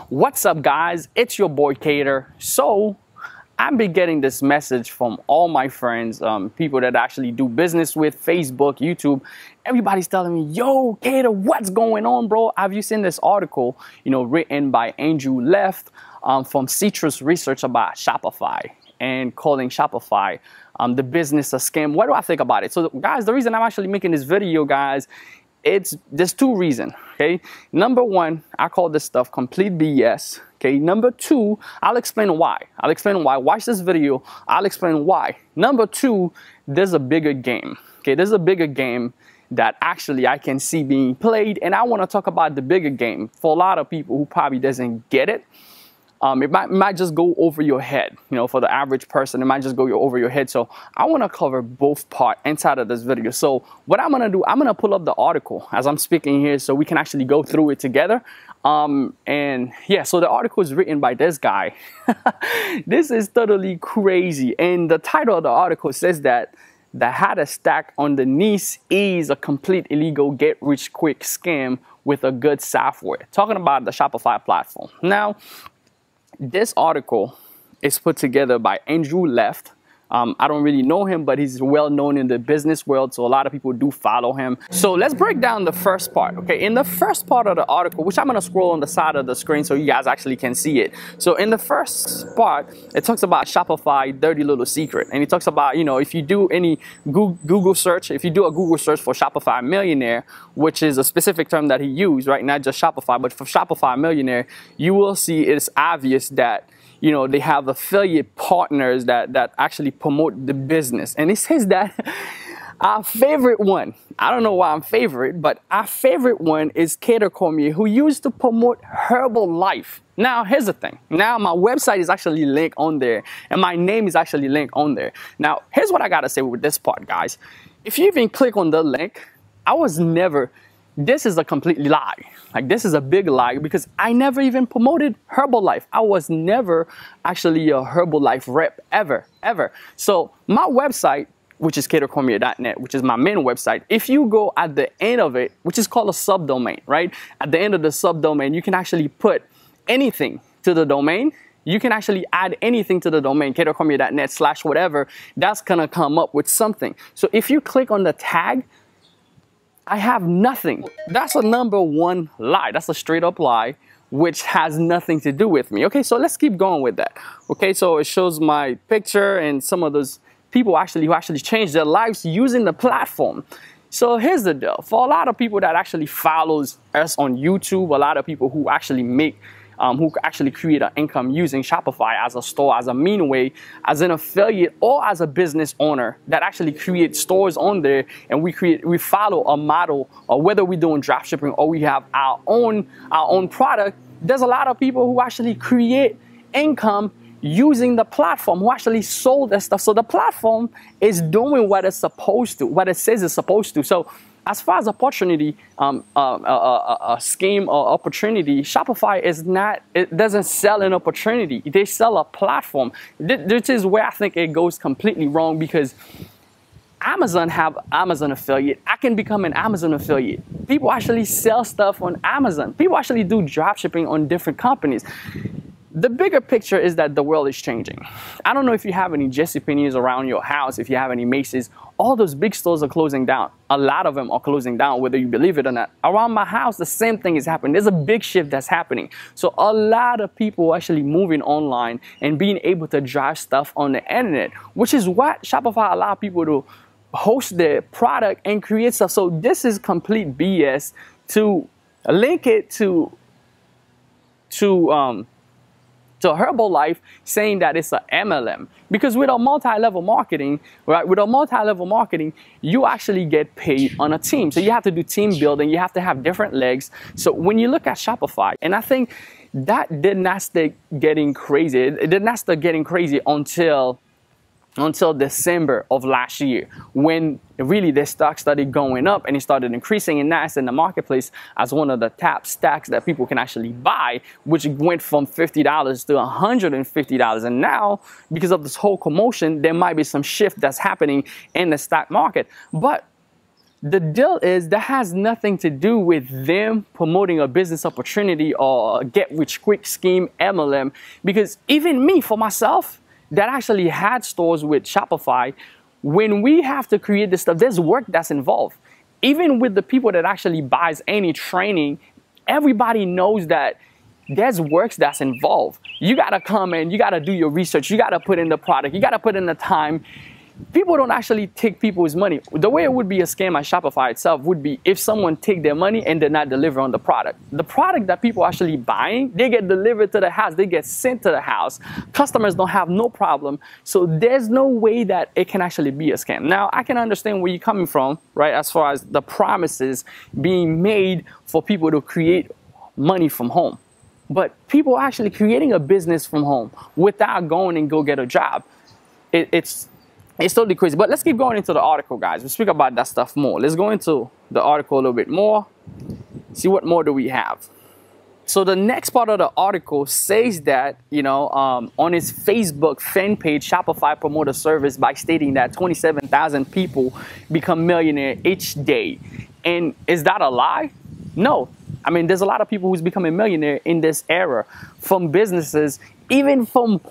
What's up, guys? It's your boy Cater. So I've been getting this message from all my friends, people that actually do business with Facebook, YouTube. Everybody's telling me, yo, Cater, what's going on, bro? Have you seen this article, written by Andrew Left from Citrus Research about Shopify and calling Shopify the business a scam? What do I think about it? So, guys, the reason I'm actually making this video, guys, there's two reasons, okay? Number one, I call this stuff complete BS, okay? Number two, I'll explain why. Watch this video, I'll explain why. Number two, there's a bigger game, okay? There's a bigger game that actually I can see being played, and I want to talk about the bigger game. For a lot of people who probably doesn't get it, it might just go over your head. For the average person, it might just go over your head. So I want to cover both parts inside of this video. So what I'm going to do, I'm going to pull up the article as I'm speaking here so we can actually go through it together. And yeah, so the article is written by this guy. This is totally crazy. And the title of the article says that the how to stack underneath is a complete illegal get-rich-quick scam with a good software. Talking about the Shopify platform. Now, this article is put together by Andrew Left. I don't really know him, but he's well known in the business world, so a lot of people do follow him. So let's break down the first part, okay? In the first part of the article, which I'm going to scroll on the side of the screen so you guys actually can see it. So in the first part, it talks about Shopify dirty little secret. And it talks about, if you do any Google search, if you do a Google search for Shopify Millionaire, which is a specific term that he used, right? Not just Shopify, but for Shopify Millionaire, you will see it's obvious that they have affiliate partners that actually promote the business. And it says that our favorite one, I don't know why I'm favorite, but our favorite one is Cater Cormier, who used to promote Herbalife. Now, here's the thing. Now, my website is actually linked on there, and my name is actually linked on there. Now, here's what I got to say with this part, guys. If you even click on the link, this is a complete lie. Like, this is a big lie because I never even promoted Herbalife. I was never actually a Herbalife rep ever. So my website, which is catercormier.net, which is my main website, if you go at the end of it, which is called a subdomain, right? At the end of the subdomain, you can actually put anything to the domain. You can actually add anything to the domain, catercormier.net/whatever. That's gonna come up with something. So if you click on the tag, I have nothing. That's a number one lie. That's a straight up lie, which has nothing to do with me. Okay, so let's keep going with that. Okay, so it shows my picture and some of those people who actually changed their lives using the platform. So here's the deal. For a lot of people that actually follows us on YouTube, a lot of people who actually create an income using Shopify as a store, as a mean way, as an affiliate, or as a business owner that actually create stores on there, and we follow a model, or whether we're doing drop shipping or we have our own product. There's a lot of people who actually create income using the platform, who actually sold that stuff. So the platform is doing what it's supposed to, what it says it's supposed to. So as far as opportunity, a scheme or opportunity, Shopify it doesn't sell an opportunity. They sell a platform. This is where I think it goes completely wrong, because Amazon have Amazon affiliate. I can become an Amazon affiliate. People actually sell stuff on Amazon. People actually do drop shipping on different companies. The bigger picture is that the world is changing. I don't know if you have any JCPenney's around your house, if you have any Macy's. All those big stores are closing down. A lot of them are closing down, whether you believe it or not. Around my house, the same thing is happening. There's a big shift that's happening. So a lot of people are actually moving online and being able to drive stuff on the internet, which is what Shopify allows people to host their product and create stuff. So this is complete BS to link it to Herbalife, saying that it's an MLM. Because with a multi-level marketing, right? With a multi-level marketing, you actually get paid on a team. So you have to do team building. You have to have different legs. So when you look at Shopify, and I think that did not start getting crazy. It did not start getting crazy until December of last year, when really their stock started going up and it started increasing, and now it's in the marketplace as one of the top stocks that people can actually buy, which went from $50 to $150. And now, because of this whole commotion, there might be some shift that's happening in the stock market. But the deal is that has nothing to do with them promoting a business opportunity or a get rich quick scheme MLM. Because even me, for myself, that actually had stores with Shopify, when we have to create this stuff, there's work that's involved. Even with the people that actually buys any training, everybody knows that there's work that's involved. You gotta come in, you gotta do your research, you gotta put in the product, you gotta put in the time. People don't actually take people's money. The way it would be a scam at Shopify itself would be if someone take their money and did not deliver on the product. The product that people are actually buying, they get delivered to the house, they get sent to the house. Customers don't have no problem. So there's no way that it can actually be a scam. Now, I can understand where you're coming from, right? As far as the promises being made for people to create money from home. But people actually creating a business from home without going and go get a job. It's totally crazy. But let's keep going into the article, guys. We'll speak about that stuff more. Let's go into the article a little bit more. See what more do we have. So the next part of the article says that, on its Facebook fan page, Shopify promote a service by stating that 27,000 people become millionaire each day. And is that a lie? No. I mean, there's a lot of people who's becoming millionaire in this era from businesses, even from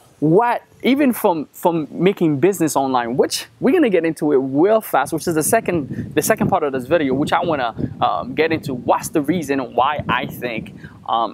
making business online, which we're gonna get into it real fast, which is the second part of this video, which I wanna get into. What's the reason why I think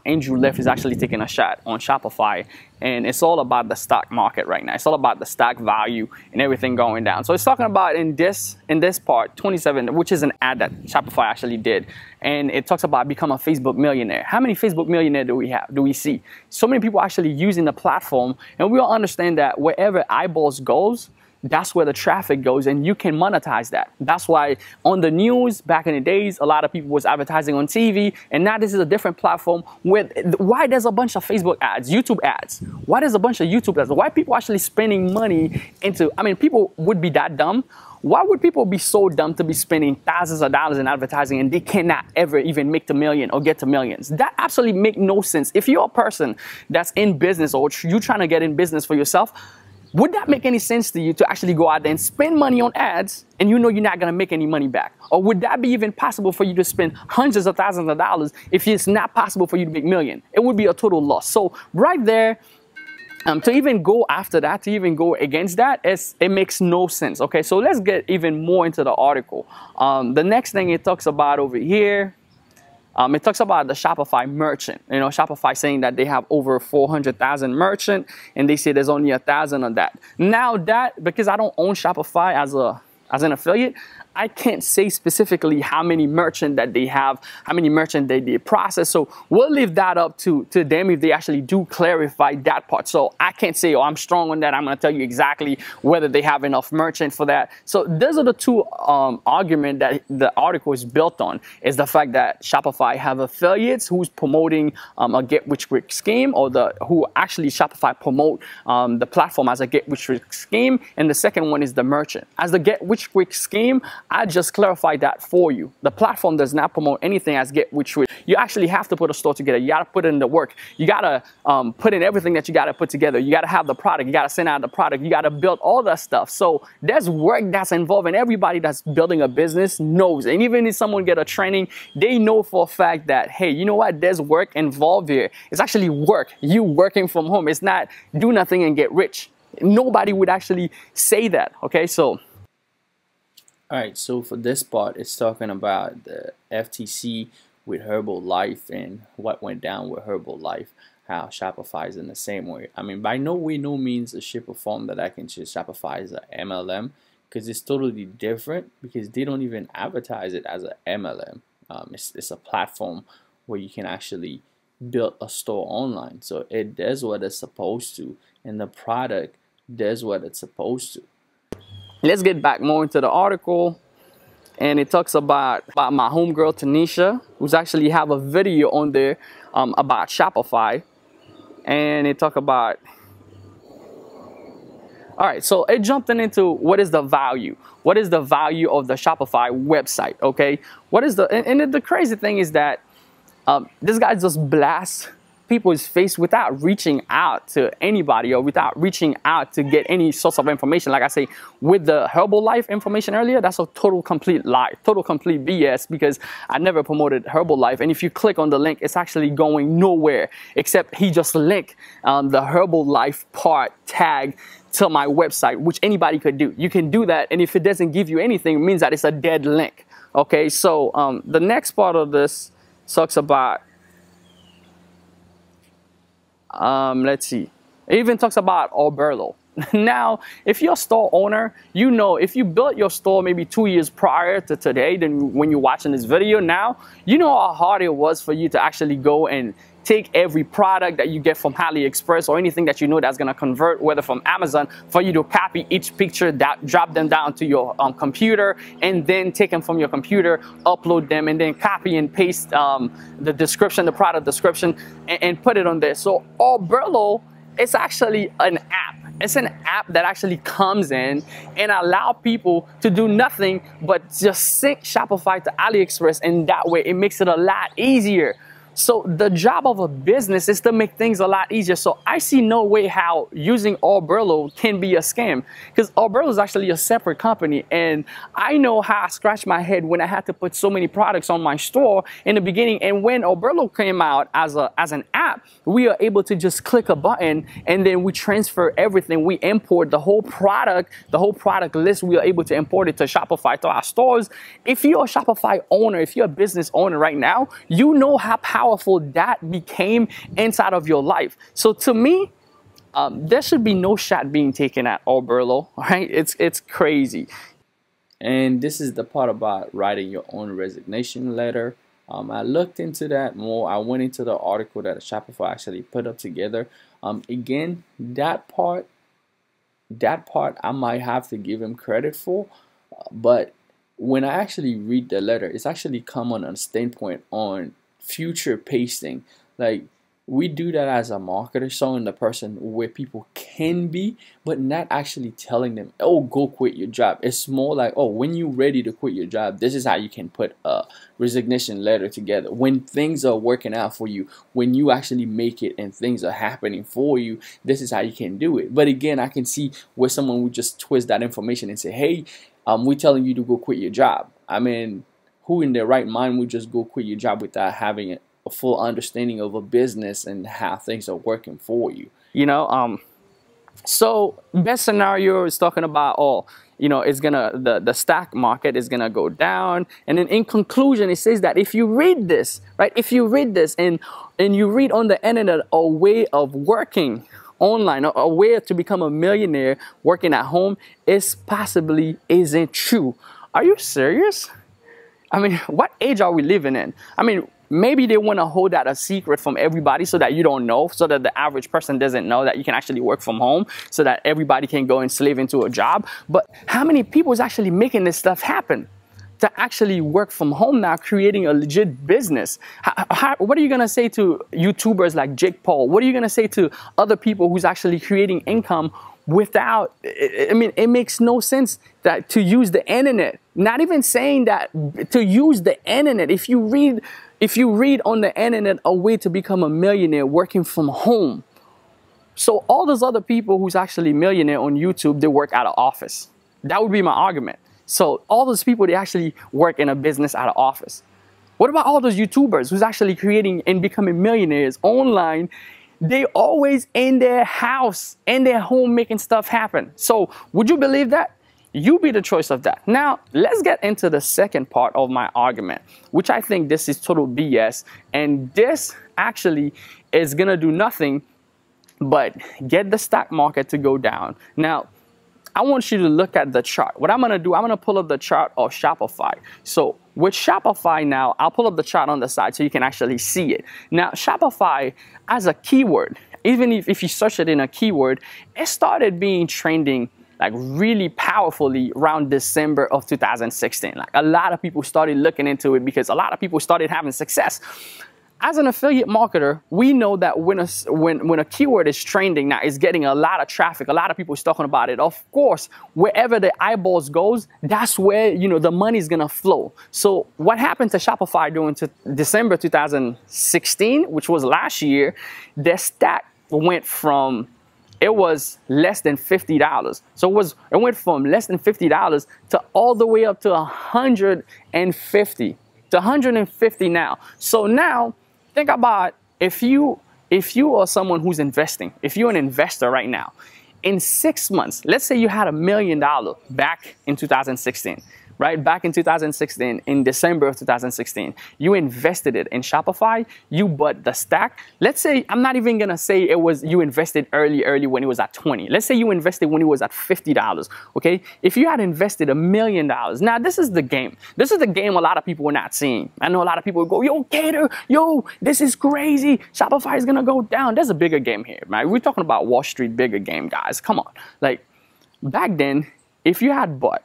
Andrew Lift is actually taking a shot on Shopify? And it's all about the stock market right now. It's all about the stock value and everything going down. So it's talking about in this part 27, which is an ad that Shopify actually did, and it talks about become a Facebook millionaire. How many Facebook millionaire do we have? Do we see so many people actually using the platform? And we all understand that wherever eyeballs goes, that's where the traffic goes, and you can monetize that. That's why on the news back in the days, a lot of people was advertising on TV, and now this is a different platform. Why there's a bunch of Facebook ads, YouTube ads? Why there's a bunch of YouTube ads? Why people actually spending money into? I mean, people would be that dumb. Why would people be so dumb to be spending thousands of dollars in advertising and they cannot ever even make the million or get to millions? That absolutely make no sense. If you're a person that's in business or you're trying to get in business for yourself, would that make any sense to you to actually go out there and spend money on ads and you know you're not going to make any money back? Or would that be even possible for you to spend hundreds of thousands of dollars if it's not possible for you to make millions? It would be a total loss. So right there, to even go after that, to even go against that, it makes no sense. Okay, so let's get even more into the article. The next thing it talks about over here, it talks about the Shopify merchant. Shopify saying that they have over 400,000 merchant, and they say there's only 1,000 of that. Now that, because I don't own Shopify as an affiliate, I can't say specifically how many merchant that they have, how many merchant they process. So we'll leave that up to them if they actually do clarify that part. So I can't say, oh, I'm strong on that. I'm going to tell you exactly whether they have enough merchant for that. So those are the two argument that the article is built on, is the fact that Shopify have affiliates who's promoting a get rich quick scheme, or who actually Shopify promote the platform as a get rich quick scheme. And the second one is the merchant. As the get rich quick scheme, I just clarified that for you. The platform does not promote anything as get rich quick. You actually have to put a store together. You got to put in the work. You got to put in everything that you got to put together. You got to have the product. You got to send out the product. You got to build all that stuff. So there's work that's involved, and everybody that's building a business knows. And even if someone get a training, they know for a fact that, hey, you know what? There's work involved here. It's actually work. You working from home. It's not do nothing and get rich. Nobody would actually say that. Okay, so. All right, so for this part, it's talking about the FTC with Herbalife and what went down with Herbalife, how Shopify is in the same way. I mean, by no means a shape or form that I can choose Shopify as a MLM, because it's totally different, because they don't even advertise it as a MLM. It's a platform where you can actually build a store online. So it does what it's supposed to, and the product does what it's supposed to. Let's get back more into the article, and it talks about my homegirl Tanisha, who's actually have a video on there about Shopify, and it talk about. All right, so it jumped into what is the value? What is the value of the Shopify website? Okay, what is and the crazy thing is that this guy just blasts people's face without reaching out to anybody or without reaching out to get any source of information. Like I say, with the Herbalife information earlier, that's a total complete lie, total complete BS, because I never promoted Herbalife. And if you click on the link, it's actually going nowhere, except he just linked the Herbalife part tag to my website, which anybody could do. You can do that, and if it doesn't give you anything, it means that it's a dead link. Okay, so the next part of this talks about, let's see, it even talks about Oberlo. Now, if you're a store owner, you know, if you built your store maybe 2 years prior to today, then when you're watching this video now, you know how hard it was for you to actually go and take every product that you get from AliExpress or anything that you know that's going to convert, whether from Amazon, for you to copy each picture, drop them down to your computer, and then take them from your computer, upload them, and then copy and paste the description, the product description, and put it on there. So Oberlo is actually an app. It's an app that actually comes in and allow people to do nothing but just sync Shopify to AliExpress, and that way it makes it a lot easier. So the job of a business is to make things a lot easier. So I see no way how using Oberlo can be a scam, because Oberlo is actually a separate company. And I know how I scratched my head when I had to put so many products on my store in the beginning. And when Oberlo came out as an app, we are able to just click a button and then we transfer everything. We import the whole product list. We are able to import it to Shopify, to our stores. If you're a Shopify owner, if you're a business owner right now, you know how powerful that became inside of your life. So to me, there should be no shot being taken at Oberlo, right? It's crazy. And this is the part about writing your own resignation letter. I looked into that more. I went into the article that Shopify actually put up together. Again, that part I might have to give him credit for, but when I actually read the letter, it's actually come on a standpoint on future pasting. Like, we do that as a marketer, showing the person where people can be, but not actually telling them, oh, go quit your job. It's more like, oh, when you're ready to quit your job, this is how you can put a resignation letter together. When things are working out for you, when you actually make it and things are happening for you, this is how you can do it. But again, I can see where someone would just twist that information and say, hey, we're telling you to go quit your job. I mean, who in their right mind would just go quit your job without having a full understanding of a business and how things are working for you? You know, so best scenario is talking about, oh, you know, it's gonna, the stock market is gonna go down. And then in conclusion, it says that if you read this, right, if you read this and you read on the internet a way of working online, a way to become a millionaire working at home, is possibly isn't true. Are you serious? I mean, what age are we living in? I mean, maybe they want to hold that a secret from everybody so that you don't know, so that the average person doesn't know that you can actually work from home, so that everybody can go and slave into a job. But how many people is actually making this stuff happen to actually work from home now, creating a legit business? What are you going to say to YouTubers like Jake Paul? What are you going to say to other people who's actually creating income without, I mean, it makes no sense that to use the internet, not even saying that, to use the internet. If you read on the internet a way to become a millionaire working from home. So all those other people who's actually millionaire on YouTube, they work out of office. That would be my argument. So all those people, they actually work in a business out of office. What about all those YouTubers who's actually creating and becoming millionaires online? They always in their house, in their home, making stuff happen. So would you believe that? You be the choice of that. Now, let's get into the second part of my argument, which I think this is total BS. And this actually is going to do nothing but get the stock market to go down. Now, I want you to look at the chart. What I'm going to do, I'm going to pull up the chart of Shopify. So with Shopify now, I'll pull up the chart on the side so you can actually see it. Now, Shopify as a keyword, even if you search it in a keyword, it started being trending like really powerfully around December of 2016. Like a lot of people started looking into it because a lot of people started having success. as an affiliate marketer, we know that when a keyword is trending now, it's getting a lot of traffic, a lot of people is talking about it. Of course, wherever the eyeballs goes, that's where, you know, the money is gonna flow. So what happened to Shopify during December 2016, which was last year, their stack went from, it was less than $50. So it went from less than $50 to all the way up to 150 to 150 now. So now think about if you are someone who's investing, if you're an investor right now, in 6 months, let's say you had $1 million back in 2016, right? Back in 2016, in December of 2016, you invested it in Shopify, you bought the stack. Let's say, I'm not even gonna say it was, you invested early when it was at 20. Let's say you invested when it was at $50, okay? If you had invested $1 million, now this is the game. This is the game a lot of people are not seeing. I know a lot of people go, yo, Gator, yo, this is crazy. Shopify is gonna go down. There's a bigger game here, right? We're talking about Wall Street, bigger game, guys. Come on. Like, back then, if you had bought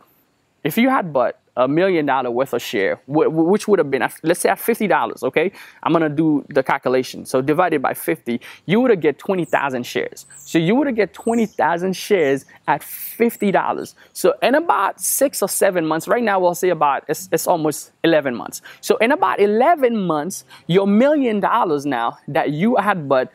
$1 million worth of share, which would have been, let's say at $50, okay? I'm gonna do the calculation. So divided by 50, you would have get 20,000 shares. So you would have get 20,000 shares at $50. So in about 6 or 7 months, right now we'll say about, it's almost 11 months. So in about 11 months, your $1 million now that you had bought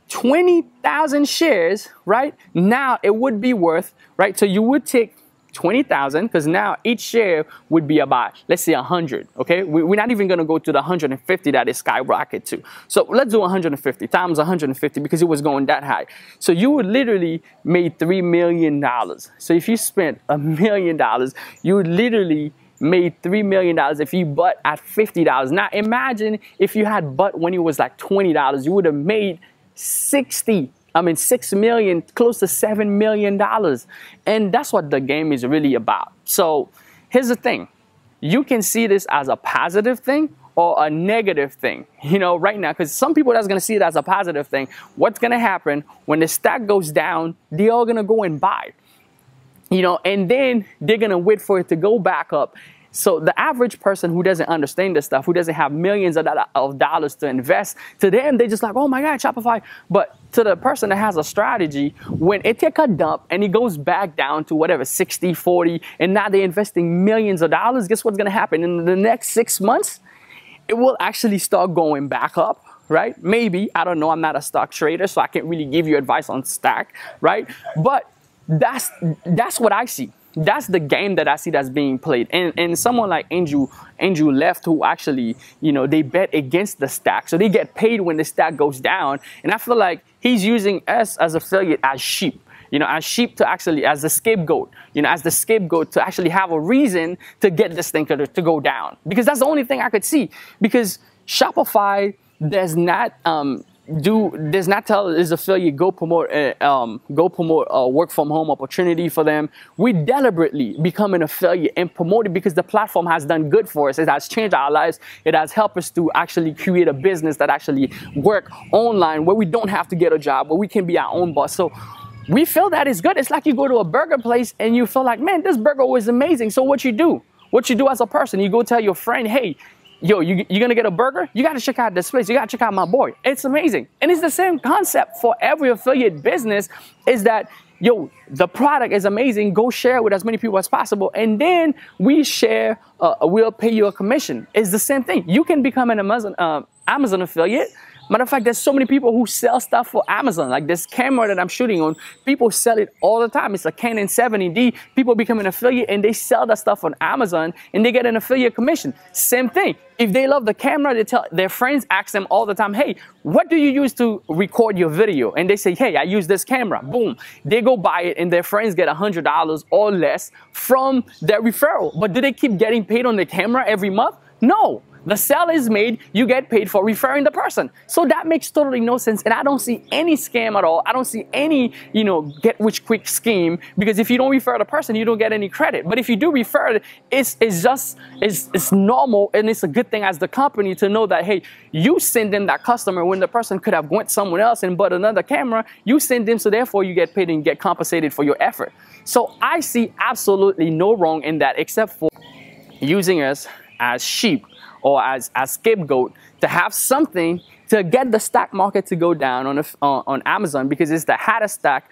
20,000 shares, right? Now it would be worth, right? So you would take 20,000, because now each share would be about, let's say 100, okay? We're not even gonna go to the 150 that it skyrocketed to. So let's do 150 times 150 because it was going that high. So you would literally made $3 million. So if you spent $1 million, you would literally made $3 million if you bought at $50. Now imagine if you had bought when it was like $20, you would have made 6 million, close to $7 million. And that's what the game is really about. So here's the thing. You can see this as a positive thing or a negative thing, you know, right now, because some people that's going to see it as a positive thing. What's going to happen when the stack goes down, they're all going to go and buy, you know, and then they're going to wait for it to go back up. So the average person who doesn't understand this stuff, who doesn't have millions of dollars to invest, to them, they're just like, oh my God, Shopify. But to the person that has a strategy, when it takes a dump and it goes back down to whatever, 60, 40, and now they're investing millions of dollars, guess what's going to happen? In the next 6 months, it will actually start going back up, right? Maybe, I don't know, I'm not a stock trader, so I can't really give you advice on stack, right? But that's what I see. That's the game that I see that's being played. And someone like Andrew Left, who actually, you know, they bet against the stack. So they get paid when the stack goes down. And I feel like he's using us as affiliate as sheep. You know, as sheep to actually, as the scapegoat, you know, as the scapegoat to actually have a reason to get this thing to go down. Because that's the only thing I could see. Because Shopify does not tell his affiliate go promote a work from home opportunity for them. We deliberately become an affiliate and promote it because the platform has done good for us. It has changed our lives. It has helped us to actually create a business that actually work online, where we don't have to get a job, where we can be our own boss. So we feel that is good. It's like you go to a burger place and you feel like, man, this burger was amazing. So what you do as a person, you go tell your friend, hey, yo, you're gonna get a burger? You gotta check out this place. You gotta check out my boy. It's amazing. And it's the same concept for every affiliate business, is that, yo, the product is amazing. Go share it with as many people as possible. And then we share, we'll pay you a commission. It's the same thing. You can become an Amazon affiliate. Matter of fact, there's so many people who sell stuff for Amazon. Like this camera that I'm shooting on, people sell it all the time. It's a Canon 70D. People become an affiliate and they sell that stuff on Amazon and they get an affiliate commission. Same thing. If they love the camera, they tell their friends, ask them all the time, hey, what do you use to record your video? And they say, hey, I use this camera. Boom. They go buy it and their friends get $100 or less from their referral. But do they keep getting paid on the camera every month? No. The sale is made, you get paid for referring the person. So that makes totally no sense. And I don't see any scam at all. I don't see any, you know, get rich quick scheme, because if you don't refer the person, you don't get any credit. But if you do refer it, it's normal, and it's a good thing as the company to know that, hey, you send them that customer when the person could have went somewhere else and bought another camera, you send them, so therefore you get paid and get compensated for your effort. So I see absolutely no wrong in that, except for using us as sheep or as scapegoat to have something to get the stock market to go down on Amazon, because it's the hottest stock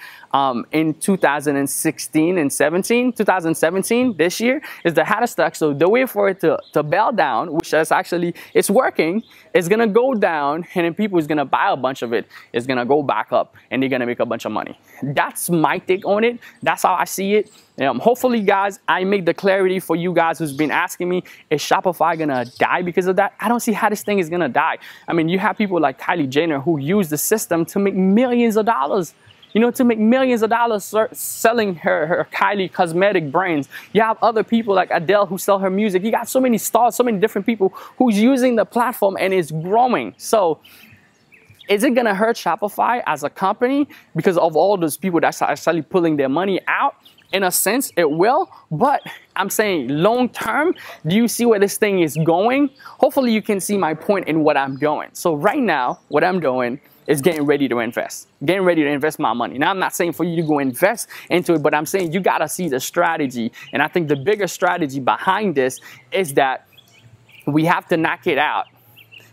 in 2016 and 2017, this year is the hottest stock. So the way for it to bail down, which is actually, it's working, it's gonna go down, and then people is gonna buy a bunch of it. It's gonna go back up, and they're gonna make a bunch of money. That's my take on it. That's how I see it. Hopefully, guys, I make the clarity for you guys who's been asking me, is Shopify gonna die because of that? I don't see how this thing is gonna die. I mean, you have people like Kylie Jenner who use the system to make millions of dollars. To make millions of dollars selling her Kylie cosmetic brands. You have other people like Adele who sell her music. You got so many stars, so many different people who's using the platform, and it's growing. So is it gonna hurt Shopify as a company because of all those people that's actually pulling their money out? In a sense, it will, but I'm saying long term, do you see where this thing is going? Hopefully you can see my point in what I'm doing. So right now, what I'm doing is getting ready to invest. Getting ready to invest my money. Now, I'm not saying for you to go invest into it, but I'm saying you gotta see the strategy. And I think the bigger strategy behind this is that we have to knock it out.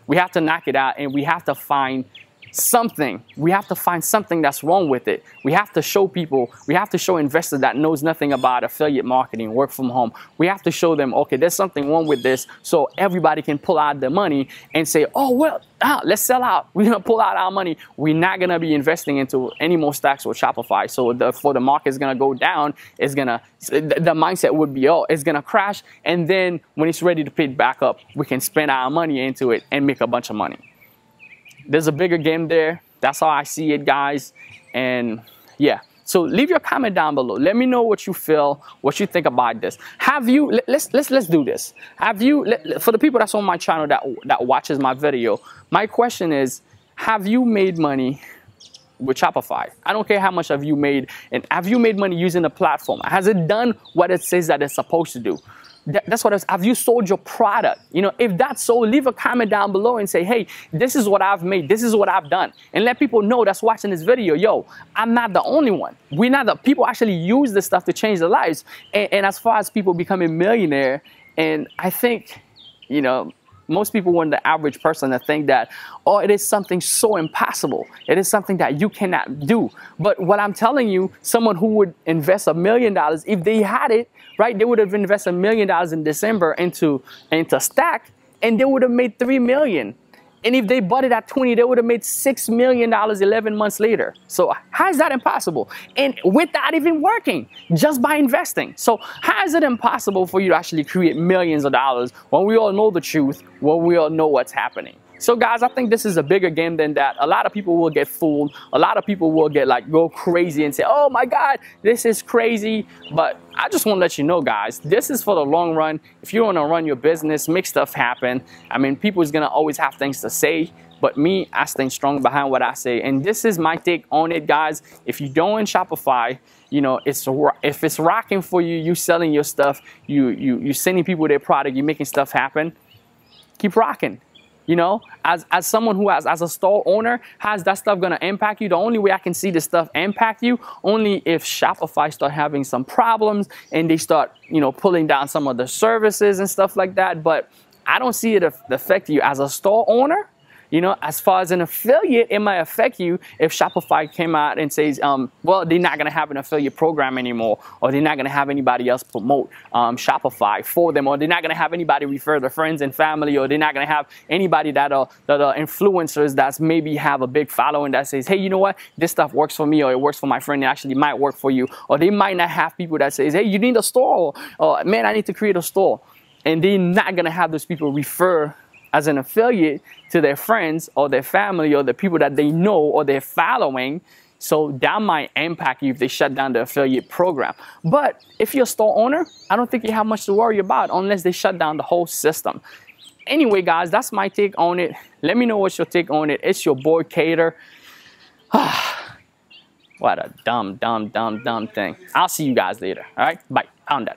We have to knock it out, and we have to find something. We have to find something that's wrong with it. We have to show people, we have to show investors that knows nothing about affiliate marketing, work from home. We have to show them, okay, there's something wrong with this, so everybody can pull out their money and say, oh, well, let's sell out. We're gonna pull out our money. We're not gonna be investing into any more stocks with Shopify. So for the market's gonna go down, the mindset would be, oh, it's gonna crash, and then when it's ready to pick back up, we can spend our money into it and make a bunch of money. There's a bigger game there. That's how I see it, guys. And yeah, so leave your comment down below. Let me know what you feel, what you think about this. Have you, let's do this. Have you, for the people that's on my channel that watches my video, my question is, have you made money with Shopify? I don't care how much have you made, and have you made money using the platform? Has it done what it says that it's supposed to do? That's what it is. Have you sold your product? If that's so, leave a comment down below and say, hey, this is what I've made. This is what I've done. And let people know that's watching this video. Yo, I'm not the only one. We're not the people actually use this stuff to change their lives. And as far as people becoming millionaire, and I think, most people want the average person to think that, oh, it is something so impossible. It is something that you cannot do. But what I'm telling you, someone who would invest $1 million, if they had it, right, they would have invested $1 million in December into stock, and they would have made $3 million. And if they bought it at 20, they would have made $6 million 11 months later. So how is that impossible? And without even working, just by investing. So how is it impossible for you to actually create millions of dollars when we all know the truth, when we all know what's happening? So guys, I think this is a bigger game than that. A lot of people will get fooled. A lot of people will go crazy and say, oh my God, this is crazy. But I just want to let you know, guys, this is for the long run. If you want to run your business, make stuff happen. I mean, people is going to always have things to say. But me, I stand strong behind what I say. And this is my take on it, guys. If you don't in Shopify, if it's rocking for you, you selling your stuff, you sending people their product, you making stuff happen, keep rocking. As someone who as a store owner, how's that stuff gonna impact you? The only way I can see this stuff impact you, only if Shopify start having some problems and they start, pulling down some of the services and stuff like that. But I don't see it affect you as a store owner. As far as an affiliate, it might affect you if Shopify came out and says, well, they're not going to have an affiliate program anymore, or they're not going to have anybody else promote Shopify for them, or they're not going to have anybody refer their friends and family, or they're not going to have anybody that are influencers that maybe have a big following that says, hey, you know what, this stuff works for me, or it works for my friend, it actually might work for you. Or they might not have people that says, hey, you need a store, or man, I need to create a store. And they're not going to have those people refer as an affiliate to their friends or their family or the people that they know or they're following. So that might impact you if they shut down the affiliate program. But if you're a store owner, I don't think you have much to worry about unless they shut down the whole system. Anyway, guys, that's my take on it. Let me know what's your take on it. It's your boy Kader. What a dumb thing. I'll see you guys later. All right, bye. I'm done.